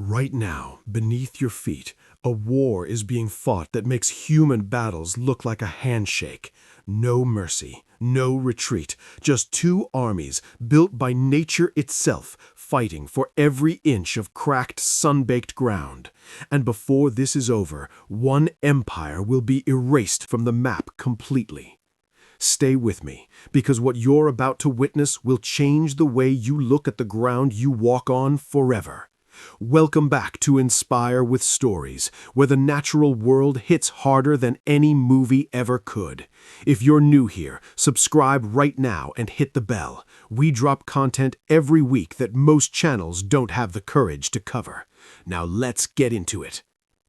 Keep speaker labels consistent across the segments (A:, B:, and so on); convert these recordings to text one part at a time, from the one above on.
A: Right now, beneath your feet, a war is being fought that makes human battles look like a handshake. No mercy, no retreat, just two armies built by nature itself, fighting for every inch of cracked, sun-baked ground. And before this is over, one empire will be erased from the map completely. Stay with me, because what you're about to witness will change the way you look at the ground you walk on forever. Welcome back to Inspire with Stories, where the natural world hits harder than any movie ever could. If you're new here, subscribe right now and hit the bell. We drop content every week that most channels don't have the courage to cover. Now let's get into it.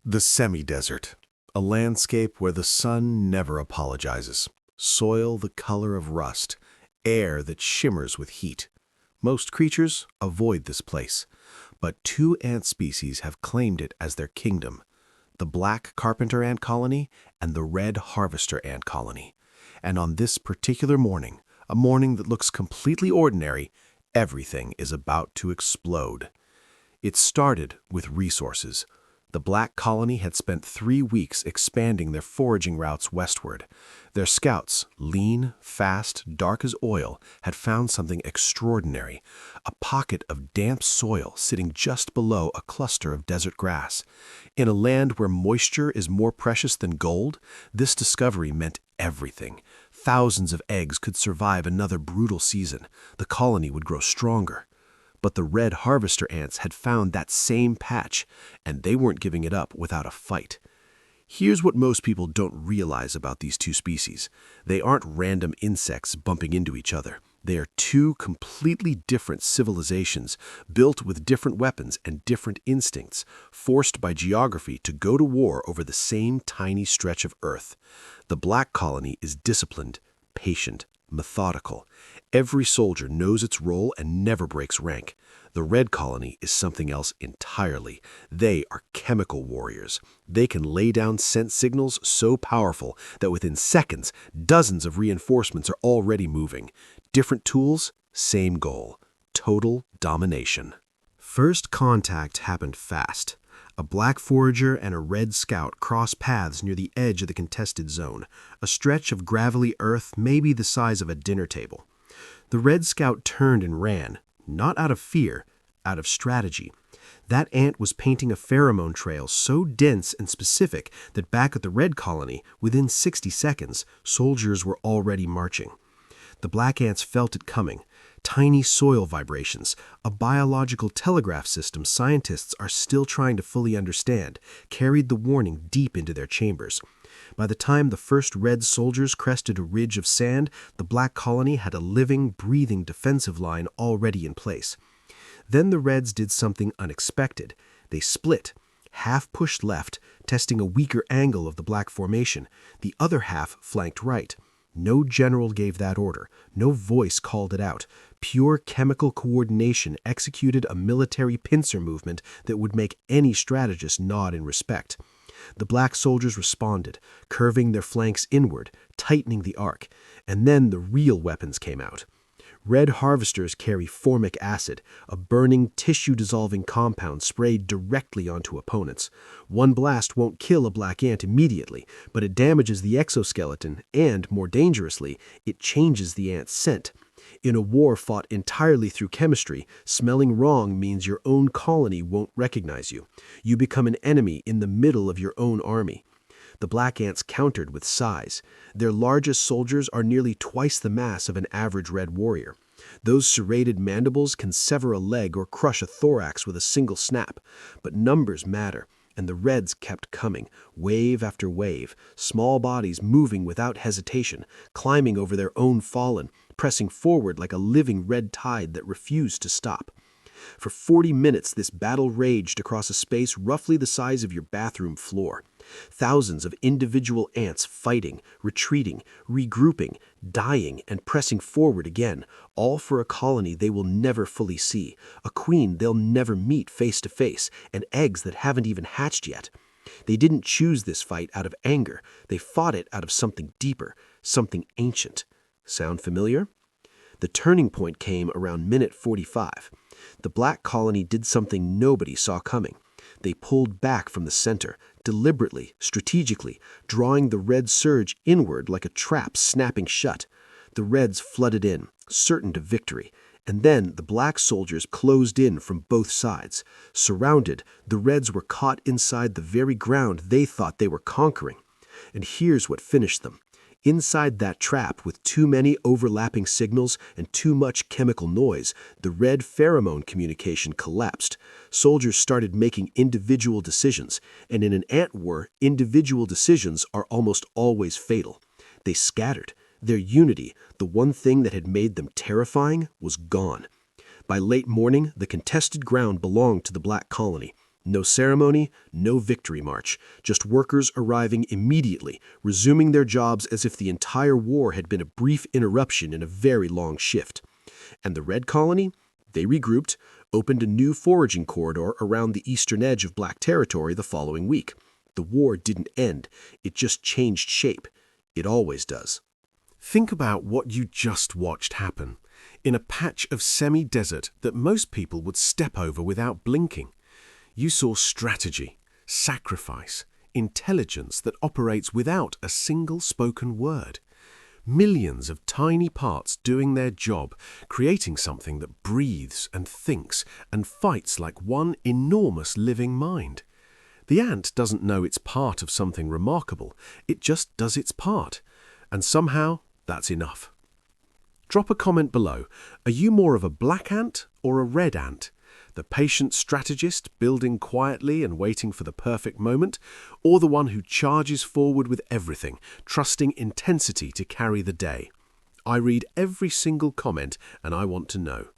B: The semi-desert, a landscape where the sun never apologizes. Soil the color of rust, air that shimmers with heat. Most creatures avoid this place, but two ant species have claimed it as their kingdom: the Black Carpenter Ant colony and the Red Harvester Ant colony. And on this particular morning, a morning that looks completely ordinary, everything is about to explode. It started with resources. The Black colony had spent 3 weeks expanding their foraging routes westward. Their scouts, lean, fast, dark as oil, had found something extraordinary: a pocket of damp soil sitting just below a cluster of desert grass. In a land where moisture is more precious than gold, this discovery meant everything. Thousands of eggs could survive another brutal season. The colony would grow stronger. But the Red Harvester ants had found that same patch, and they weren't giving it up without a fight. Here's what most people don't realize about these two species. They aren't random insects bumping into each other. They are two completely different civilizations, built with different weapons and different instincts, forced by geography to go to war over the same tiny stretch of earth. The Black colony is disciplined, patient, methodical. Every soldier knows its role and never breaks rank. The Red colony is something else entirely. They are chemical warriors. They can lay down scent signals so powerful that within seconds, dozens of reinforcements are already moving. Different tools, same goal: total domination. First contact happened fast. A black forager and a red scout crossed paths near the edge of the contested zone, a stretch of gravelly earth maybe the size of a dinner table. The red scout turned and ran, not out of fear, out of strategy. That ant was painting a pheromone trail so dense and specific that back at the Red colony, within 60 seconds, soldiers were already marching. The black ants felt it coming. Tiny soil vibrations, a biological telegraph system scientists are still trying to fully understand, carried the warning deep into their chambers. By the time the first red soldiers crested a ridge of sand, the Black colony had a living, breathing defensive line already in place. Then the Reds did something unexpected. They split. Half pushed left, testing a weaker angle of the Black formation. The other half flanked right. No general gave that order. No voice called it out. Pure chemical coordination executed a military pincer movement that would make any strategist nod in respect. The black soldiers responded, curving their flanks inward, tightening the arc, and then the real weapons came out. Red harvesters carry formic acid, a burning, tissue-dissolving compound sprayed directly onto opponents. One blast won't kill a black ant immediately, but it damages the exoskeleton and, more dangerously, it changes the ant's scent. In a war fought entirely through chemistry, smelling wrong means your own colony won't recognize you. You become an enemy in the middle of your own army. The black ants countered with size. Their largest soldiers are nearly twice the mass of an average red warrior. Those serrated mandibles can sever a leg or crush a thorax with a single snap. But numbers matter, and the Reds kept coming, wave after wave, small bodies moving without hesitation, climbing over their own fallen, pressing forward like a living red tide that refused to stop. For 40 minutes, this battle raged across a space roughly the size of your bathroom floor. Thousands of individual ants fighting, retreating, regrouping, dying, and pressing forward again, all for a colony they will never fully see, a queen they'll never meet face to face, and eggs that haven't even hatched yet. They didn't choose this fight out of anger. They fought it out of something deeper, something ancient. Sound familiar? The turning point came around minute 45.
C: The black colony did something nobody saw coming. They pulled back from the center, deliberately, strategically, drawing the red surge inward like a trap snapping shut. The reds flooded in, certain of victory, and then the black soldiers closed in from both sides. Surrounded, the reds were caught inside the very ground they thought they were conquering. And here's what finished them. Inside that trap, with too many overlapping signals and too much chemical noise, the red pheromone communication collapsed. Soldiers started making individual decisions, and in an ant war, individual decisions are almost always fatal. They scattered. Their unity, the one thing that had made them terrifying, was gone. By late morning, the contested ground belonged to the black colony. No ceremony, no victory march, just workers arriving immediately, resuming their jobs as if the entire war had been a brief interruption in a very long shift. And the red colony? They regrouped, opened a new foraging corridor around the eastern edge of black territory the following week. The war didn't end, it just changed shape. It always does.
B: Think about what you just watched happen. In a patch of semi-desert that most people would step over without blinking. You saw strategy, sacrifice, intelligence that operates without a single spoken word. Millions of tiny parts doing their job, creating something that breathes and thinks and fights like one enormous living mind. The ant doesn't know it's part of something remarkable, it just does its part. And somehow, that's enough. Drop a comment below. Are you more of a black ant or a red ant? The patient strategist building quietly and waiting for the perfect moment, or the one who charges forward with everything, trusting intensity to carry the day? I read every single comment and I want to know.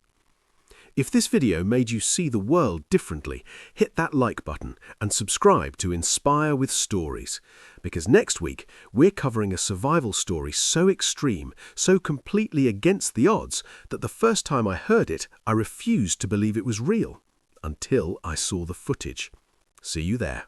B: If this video made you see the world differently, hit that like button and subscribe to Inspire with Stories. Because next week, we're covering a survival story so extreme, so completely against the odds, that the first time I heard it, I refused to believe it was real. Until I saw the footage. See you there.